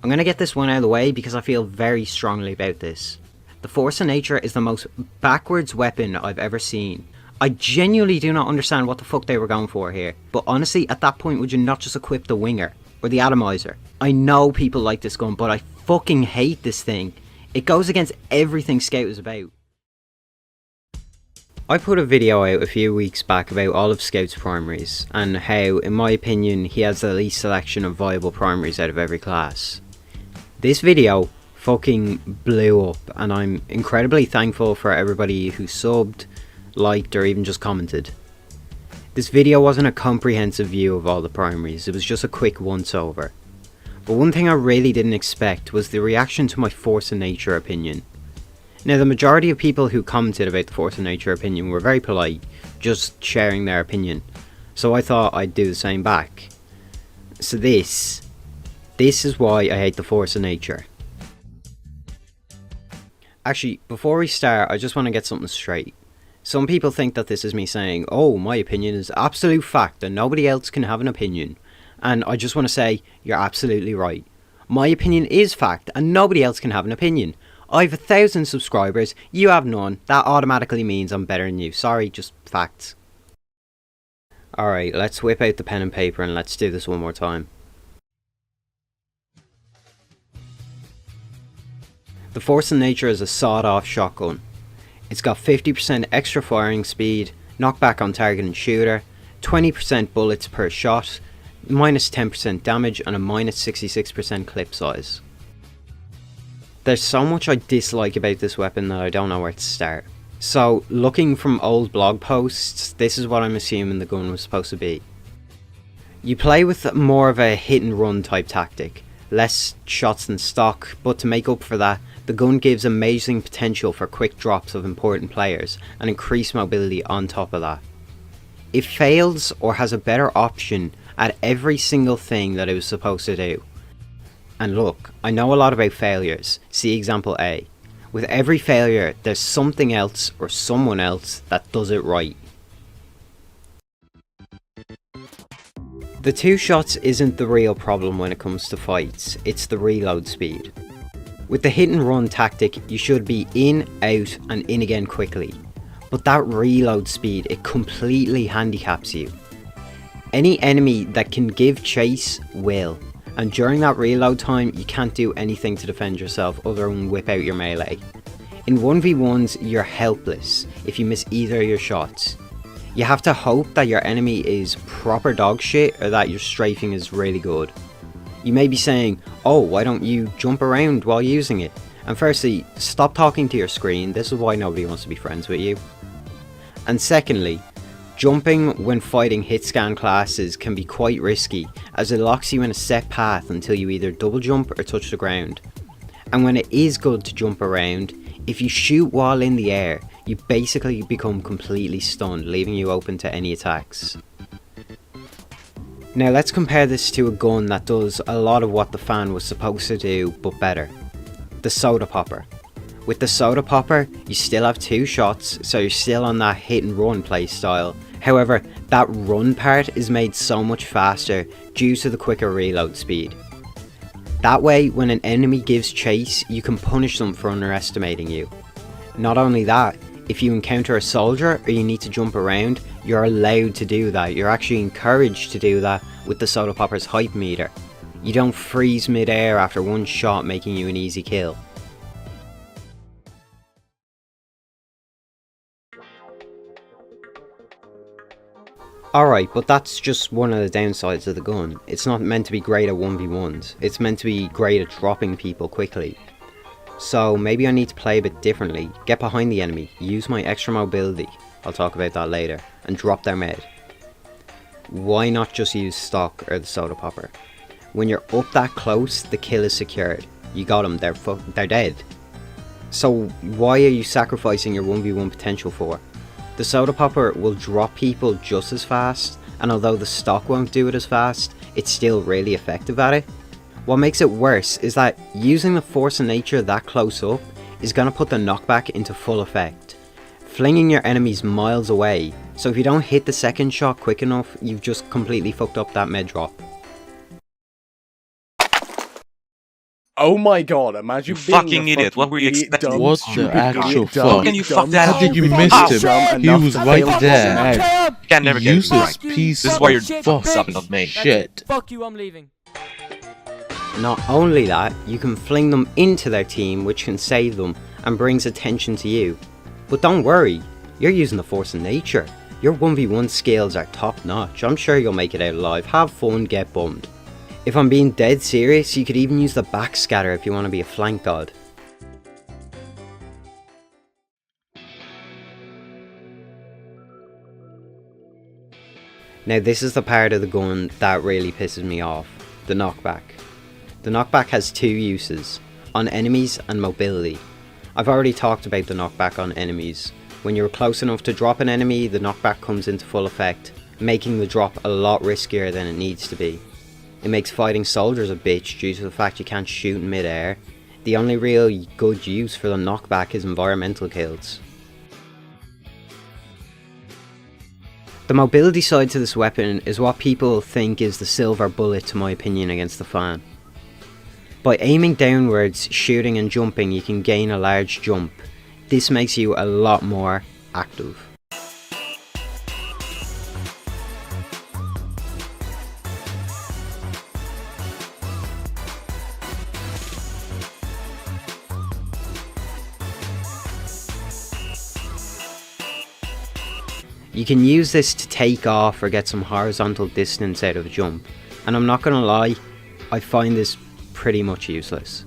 I'm going to get this one out of the way because I feel very strongly about this. The Force of Nature is the most backwards weapon I've ever seen. I genuinely do not understand what the fuck they were going for here, but honestly, at that point, would you not just equip the Winger or the Atomizer? I know people like this gun, but I fucking hate this thing. It goes against everything Scout is about. I put a video out a few weeks back about all of Scout's primaries, and how, in my opinion, he has the least selection of viable primaries out of every class. This video fucking blew up, and I'm incredibly thankful for everybody who subbed, liked, or even just commented. This video wasn't a comprehensive view of all the primaries, it was just a quick once over. But one thing I really didn't expect was the reaction to my Force of Nature opinion. Now, the majority of people who commented about the Force of Nature opinion were very polite, just sharing their opinion, so I thought I'd do the same back. So this is why I hate the Force of Nature. Actually, before we start, I just want to get something straight. Some people think that this is me saying, oh, my opinion is absolute fact and nobody else can have an opinion. And I just want to say, you're absolutely right. My opinion is fact and nobody else can have an opinion. I have 1,000 subscribers, you have none. That automatically means I'm better than you. Sorry, just facts. Alright, let's whip out the pen and paper and let's do this one more time. The Force of Nature is a sawed-off shotgun. It's got 50% extra firing speed, knockback on target and shooter, 20% bullets per shot, minus 10% damage, and a minus 66% clip size. There's so much I dislike about this weapon that I don't know where to start. So, looking from old blog posts, this is what I'm assuming the gun was supposed to be. You play with more of a hit and run type tactic, less shots than stock, but to make up for that, the gun gives amazing potential for quick drops of important players and increased mobility on top of that. It fails or has a better option at every single thing that it was supposed to do. And look, I know a lot about failures, see example A. With every failure, there's something else or someone else that does it right. The 2 shots isn't the real problem when it comes to fights, it's the reload speed. With the hit and run tactic, you should be in, out, and in again quickly. But that reload speed, it completely handicaps you. Any enemy that can give chase will, and during that reload time, you can't do anything to defend yourself other than whip out your melee. In 1v1s, you're helpless if you miss either of your shots. You have to hope that your enemy is proper dog shit or that your strafing is really good. You may be saying, oh, why don't you jump around while using it? And firstly, stop talking to your screen, this is why nobody wants to be friends with you. And secondly, jumping when fighting hit scan classes can be quite risky, as it locks you in a set path until you either double jump or touch the ground. And when it is good to jump around, if you shoot while in the air, you basically become completely stunned, leaving you open to any attacks. Now let's compare this to a gun that does a lot of what the fan was supposed to do, but better. The Soda Popper. With the Soda Popper, you still have 2 shots, so you're still on that hit and run play style. However, that run part is made so much faster due to the quicker reload speed. That way, when an enemy gives chase, you can punish them for underestimating you. Not only that, if you encounter a soldier or you need to jump around, you're allowed to do that. You're actually encouraged to do that with the Soda Popper's hype meter. You don't freeze mid-air after 1 shot making you an easy kill. Alright, but that's just one of the downsides of the gun. It's not meant to be great at 1v1s, it's meant to be great at dropping people quickly. So maybe I need to play a bit differently, get behind the enemy, use my extra mobility, I'll talk about that later, and drop their med. Why not just use stock or the Soda Popper? When you're up that close, the kill is secured. You got them, they're dead. So why are you sacrificing your 1v1 potential for? The Soda Popper will drop people just as fast, and although the stock won't do it as fast, it's still really effective at it. What makes it worse is that using the Force of Nature that close up is going to put the knockback into full effect, flinging your enemies miles away, so if you don't hit the second shot quick enough, you've just completely fucked up that med drop. Oh my god, imagine You being fucking a idiot, what were you idiot, expecting? dumb, What stupid the actual idiot, fuck? dumb, How can you fuck dumb, that How did you stupid miss idiot, him? dumb He enough was to right fail there. fucking You can never get it Useless right. piece This is of why you're fuck sucking on me. shit. Fuck you, I'm leaving. Not only that, you can fling them into their team, which can save them and brings attention to you. But don't worry, you're using the force of nature. Your 1v1 skills are top notch. I'm sure you'll make it out alive. Have fun, get bummed. If I'm being dead serious, you could even use the backscatter if you want to be a flank god. Now this is the part of the gun that really pisses me off, the knockback. The knockback has two uses, on enemies and mobility. I've already talked about the knockback on enemies. When you're close enough to drop an enemy, the knockback comes into full effect, making the drop a lot riskier than it needs to be. It makes fighting soldiers a bitch due to the fact you can't shoot in mid-air. The only real good use for the knockback is environmental kills. The mobility side to this weapon is what people think is the silver bullet to my opinion against the fan. By aiming downwards, shooting and jumping you can gain a large jump. This makes you a lot more active. You can use this to take off or get some horizontal distance out of a jump, and I'm not gonna lie, I find this pretty much useless.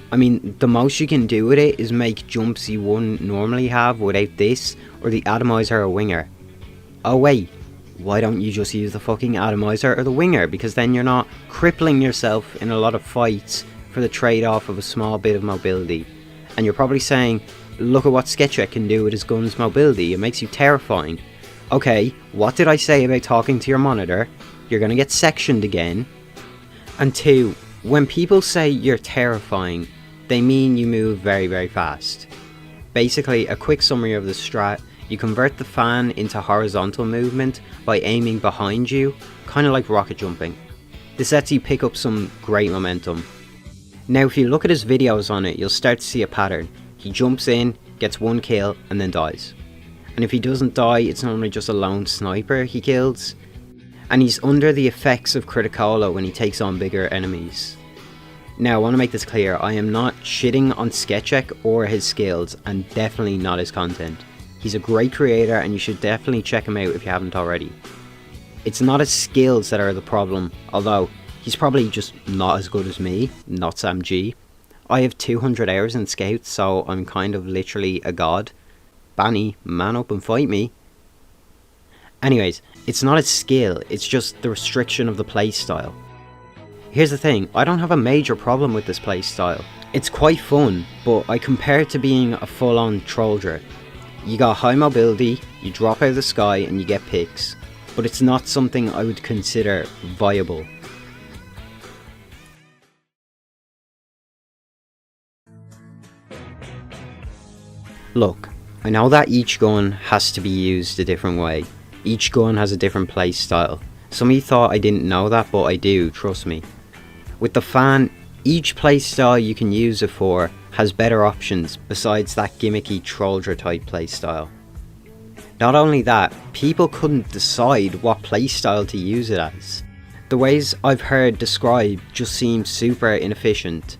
I mean, the most you can do with it is make jumps you wouldn't normally have without this or the atomizer or winger. Oh wait, why don't you just use the fucking atomizer or the winger, because then you're not crippling yourself in a lot of fights for the trade-off of a small bit of mobility. And you're probably saying, look at what Sketchek can do with his gun's mobility, it makes you terrifying. Okay, what did I say about talking to your monitor? You're gonna get sectioned again. And two, when people say you're terrifying, they mean you move very, very fast. Basically, a quick summary of the strat, you convert the fan into horizontal movement by aiming behind you, kinda like rocket jumping. This lets you pick up some great momentum. Now if you look at his videos on it, you'll start to see a pattern. He jumps in, gets one kill, and then dies. And if he doesn't die, it's normally just a lone sniper he kills. And he's under the effects of Criticola when he takes on bigger enemies. Now I want to make this clear, I am not shitting on Sketchek or his skills, and definitely not his content. He's a great creator and you should definitely check him out if you haven't already. It's not his skills that are the problem, although he's probably just not as good as me, not Sam G. I have 200 hours in Scouts, so I'm kind of literally a god. Banny, man up and fight me. Anyways, it's not his skill, it's just the restriction of the playstyle. Here's the thing, I don't have a major problem with this playstyle. It's quite fun, but I compare it to being a full-on troller. You got high mobility, you drop out of the sky and you get picks, but it's not something I would consider viable. Look, I know that each gun has to be used a different way. Each gun has a different playstyle. Some of you thought I didn't know that, but I do, trust me. With the fan, each playstyle you can use it for has better options besides that gimmicky troller type playstyle. Not only that, people couldn't decide what playstyle to use it as. The ways I've heard described just seem super inefficient.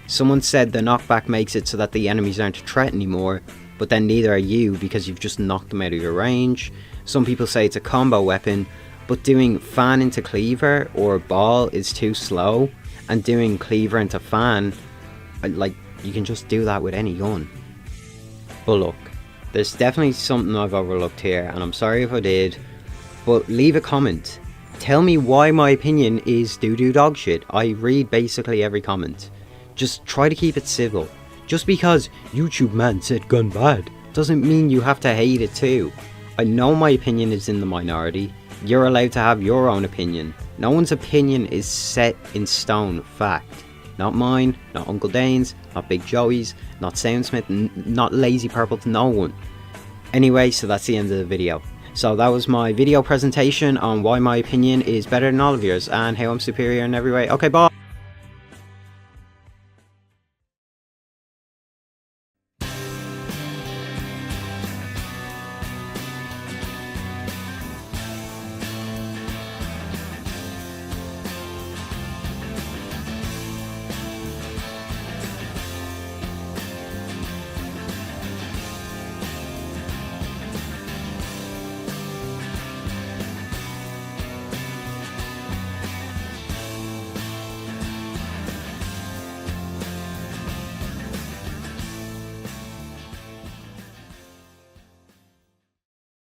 Someone said the knockback makes it so that the enemies aren't a threat anymore, but then neither are you because you've just knocked them out of your range. Some people say it's a combo weapon, but doing fan into cleaver or ball is too slow, and doing cleaver into fan, like, you can just do that with any gun. But look, there's definitely something I've overlooked here, and I'm sorry if I did, but leave a comment. Tell me why my opinion is doo-doo dog shit. I read basically every comment. Just try to keep it civil. Just because YouTube man said gun bad doesn't mean you have to hate it too. I know my opinion is in the minority. You're allowed to have your own opinion. No one's opinion is set in stone fact. Not mine, not Uncle Dane's, not Big Joey's, not Soundsmith, not Lazy Purple, no one. Anyway, so that's the end of the video. So that was my video presentation on why my opinion is better than all of yours and how I'm superior in every way. Okay, bye!